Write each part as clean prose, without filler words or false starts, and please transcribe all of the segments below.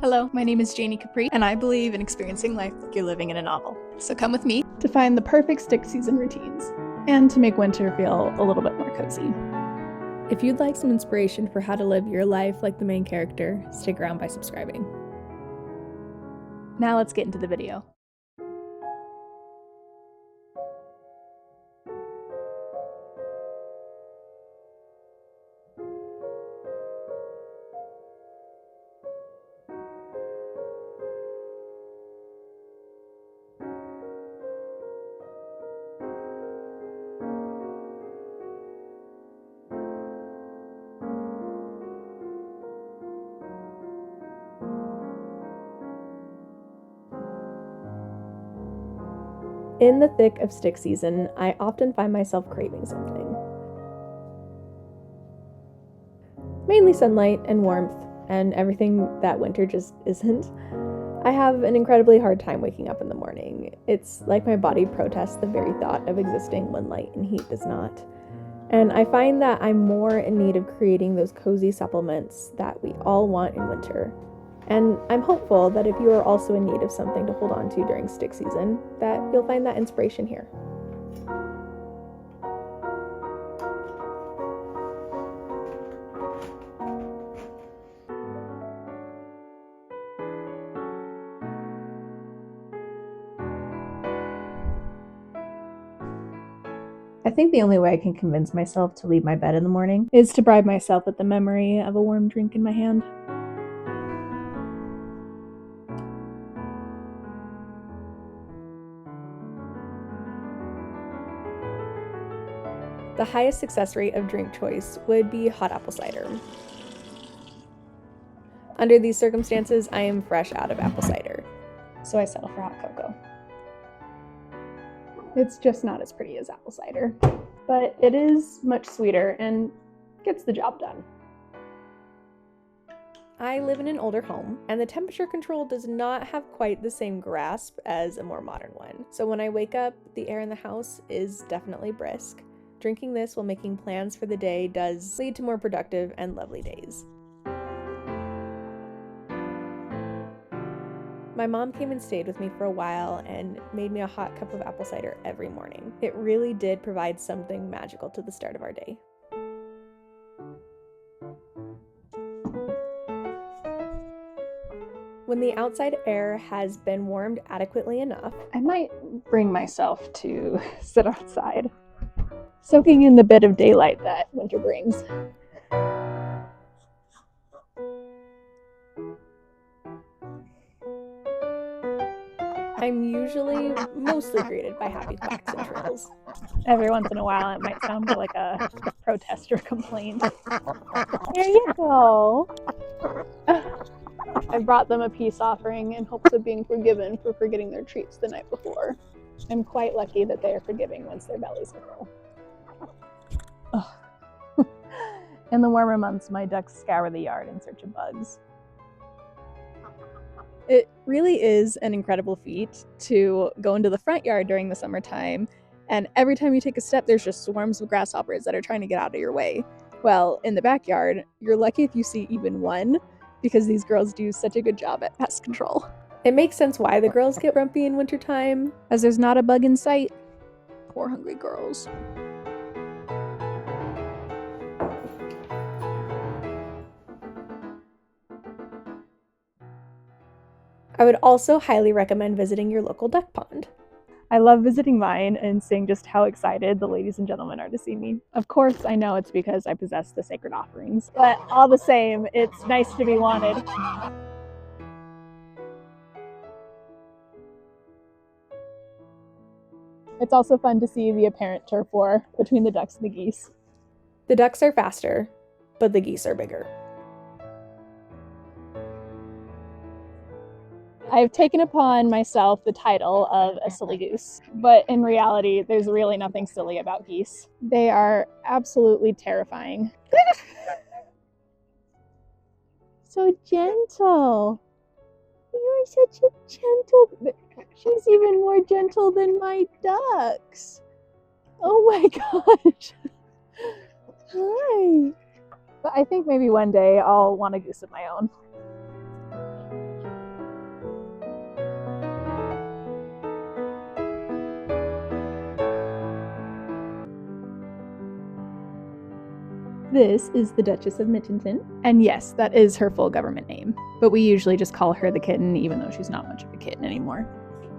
Hello, my name is Janie Capri, and I believe in experiencing life like you're living in a novel. So come with me to find the perfect stick season routines, and to make winter feel a little bit more cozy. If you'd like some inspiration for how to live your life like the main character, stick around by subscribing. Now let's get into the video. In the thick of stick season, I often find myself craving something. Mainly sunlight and warmth, and everything that winter just isn't. I have an incredibly hard time waking up in the morning. It's like my body protests the very thought of existing when light and heat does not. And I find that I'm more in need of creating those cozy supplements that we all want in winter. And I'm hopeful that if you are also in need of something to hold on to during stick season, that you'll find that inspiration here. I think the only way I can convince myself to leave my bed in the morning is to bribe myself with the memory of a warm drink in my hand. The highest success rate of drink choice would be hot apple cider. Under these circumstances, I am fresh out of apple cider, So I settle for hot cocoa. It's just not as pretty as apple cider, but it is much sweeter and gets the job done. I live in an older home, and the temperature control does not have quite the same grasp as a more modern one. So when I wake up, the air in the house is definitely brisk. Drinking this while making plans for the day does lead to more productive and lovely days. My mom came and stayed with me for a while and made me a hot cup of apple cider every morning. It really did provide something magical to the start of our day. When the outside air has been warmed adequately enough, I might bring myself to sit outside, soaking in the bit of daylight that winter brings. I'm usually mostly greeted by happy quacks and trills. Every once in a while, it might sound like a protest or complaint. Here you go. I brought them a peace offering in hopes of being forgiven for forgetting their treats the night before. I'm quite lucky that they are forgiving once their bellies are full. In the warmer months, my ducks scour the yard in search of bugs. It really is an incredible feat to go into the front yard during the summertime, and every time you take a step, there's just swarms of grasshoppers that are trying to get out of your way. Well, in the backyard, you're lucky if you see even one, because these girls do such a good job at pest control. It makes sense why the girls get grumpy in wintertime, as there's not a bug in sight. Poor hungry girls. I would also highly recommend visiting your local duck pond. I love visiting mine and seeing just how excited the ladies and gentlemen are to see me. Of course, I know it's because I possess the sacred offerings, but all the same, it's nice to be wanted. It's also fun to see the apparent turf war between the ducks and the geese. The ducks are faster, but the geese are bigger. I've taken upon myself the title of a silly goose, but in reality, there's really nothing silly about geese. They are absolutely terrifying. So gentle. You're such a gentle... She's even more gentle than my ducks. Oh my gosh. Hi. But I think maybe one day I'll want a goose of my own. This is the Duchess of Mittenton. And yes, that is her full government name. But we usually just call her the kitten, even though she's not much of a kitten anymore.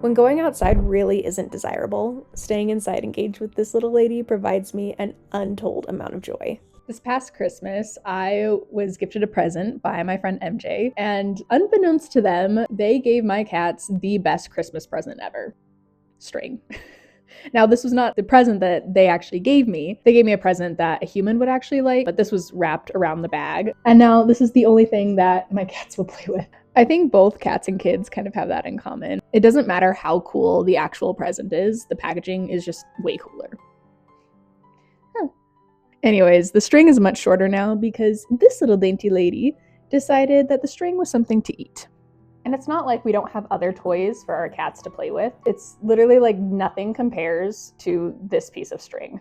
When going outside really isn't desirable, staying inside engaged with this little lady provides me an untold amount of joy. This past Christmas, I was gifted a present by my friend MJ, and unbeknownst to them, they gave my cats the best Christmas present ever. String. Now, this was not the present that they actually gave me. They gave me a present that a human would actually like, but this was wrapped around the bag. And now this is the only thing that my cats will play with. I think both cats and kids kind of have that in common. It doesn't matter how cool the actual present is, the packaging is just way cooler. Anyways, the string is much shorter now because this little dainty lady decided that the string was something to eat. And it's not like we don't have other toys for our cats to play with. It's literally like nothing compares to this piece of string.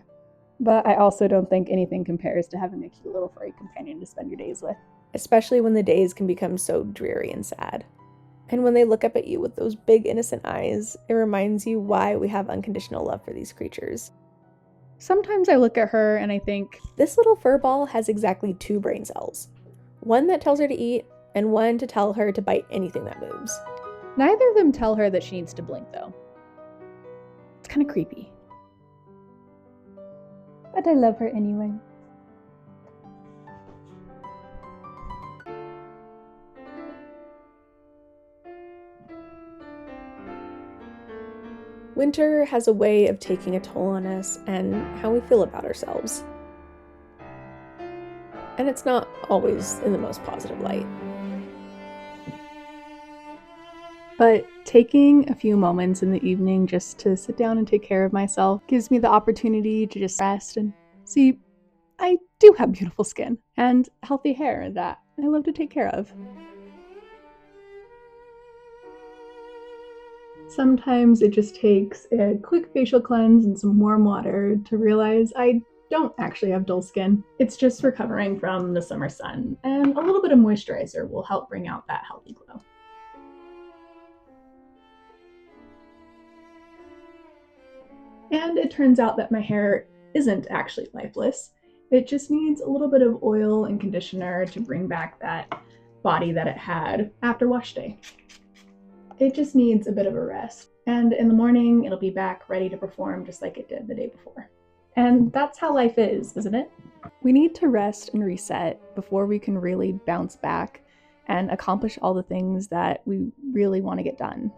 But I also don't think anything compares to having a cute little furry companion to spend your days with. Especially when the days can become so dreary and sad. And when they look up at you with those big innocent eyes, it reminds you why we have unconditional love for these creatures. Sometimes I look at her and I think, this little fur ball has exactly 2 brain cells. One that tells her to eat, and one to tell her to bite anything that moves. Neither of them tell her that she needs to blink, though. It's kind of creepy. But I love her anyway. Winter has a way of taking a toll on us and how we feel about ourselves. And it's not always in the most positive light. But taking a few moments in the evening just to sit down and take care of myself gives me the opportunity to just rest and see, I do have beautiful skin and healthy hair that I love to take care of. Sometimes it just takes a quick facial cleanse and some warm water to realize I don't actually have dull skin. It's just recovering from the summer sun, and a little bit of moisturizer will help bring out that healthy glow. And it turns out that my hair isn't actually lifeless. It just needs a little bit of oil and conditioner to bring back that body that it had after wash day. It just needs a bit of a rest. And in the morning, it'll be back ready to perform just like it did the day before. And that's how life is, isn't it? We need to rest and reset before we can really bounce back and accomplish all the things that we really want to get done.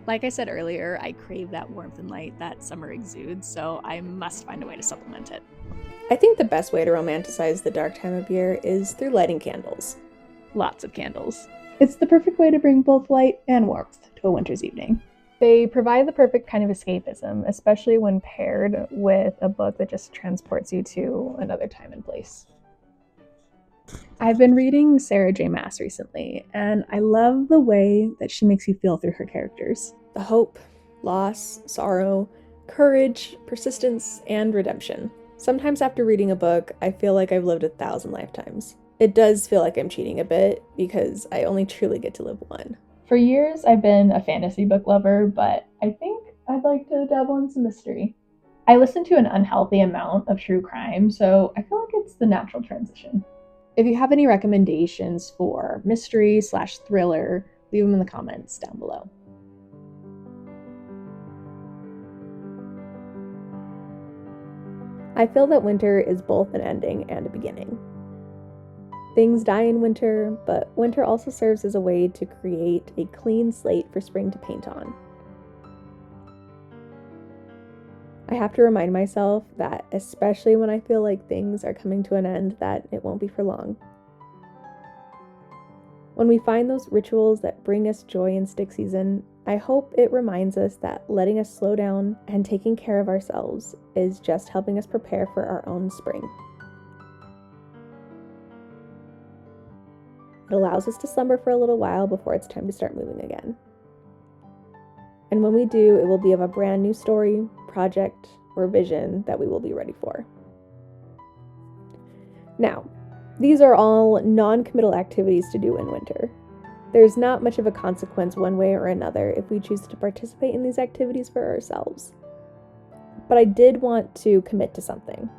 Like I said earlier, I crave that warmth and light that summer exudes, so I must find a way to supplement it. I think the best way to romanticize the dark time of year is through lighting candles. Lots of candles. It's the perfect way to bring both light and warmth to a winter's evening. They provide the perfect kind of escapism, especially when paired with a book that just transports you to another time and place. I've been reading Sarah J. Maas recently, and I love the way that she makes you feel through her characters. The hope, loss, sorrow, courage, persistence, and redemption. Sometimes after reading a book, I feel like I've lived 1,000 lifetimes. It does feel like I'm cheating a bit, because I only truly get to live one. For years, I've been a fantasy book lover, but I think I'd like to dabble in some mystery. I listen to an unhealthy amount of true crime, so I feel like it's the natural transition. If you have any recommendations for mystery/thriller, leave them in the comments down below. I feel that winter is both an ending and a beginning. Things die in winter, but winter also serves as a way to create a clean slate for spring to paint on. I have to remind myself that, especially when I feel like things are coming to an end, that it won't be for long. When we find those rituals that bring us joy in stick season, I hope it reminds us that letting us slow down and taking care of ourselves is just helping us prepare for our own spring. It allows us to slumber for a little while before it's time to start moving again. And when we do, it will be of a brand new story, project, or vision that we will be ready for. Now, these are all non-committal activities to do in winter. There's not much of a consequence one way or another if we choose to participate in these activities for ourselves. But I did want to commit to something.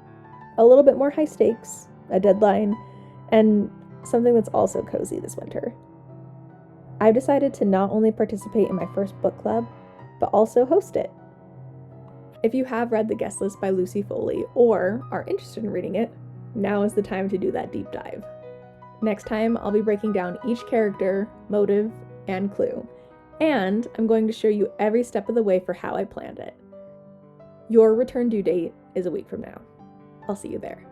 A little bit more high stakes, a deadline, and something that's also cozy this winter. I've decided to not only participate in my first book club, but also host it. If you have read The Guest List by Lucy Foley or are interested in reading it, now is the time to do that deep dive. Next time, I'll be breaking down each character, motive, and clue, and I'm going to show you every step of the way for how I planned it. Your return due date is a week from now. I'll see you there.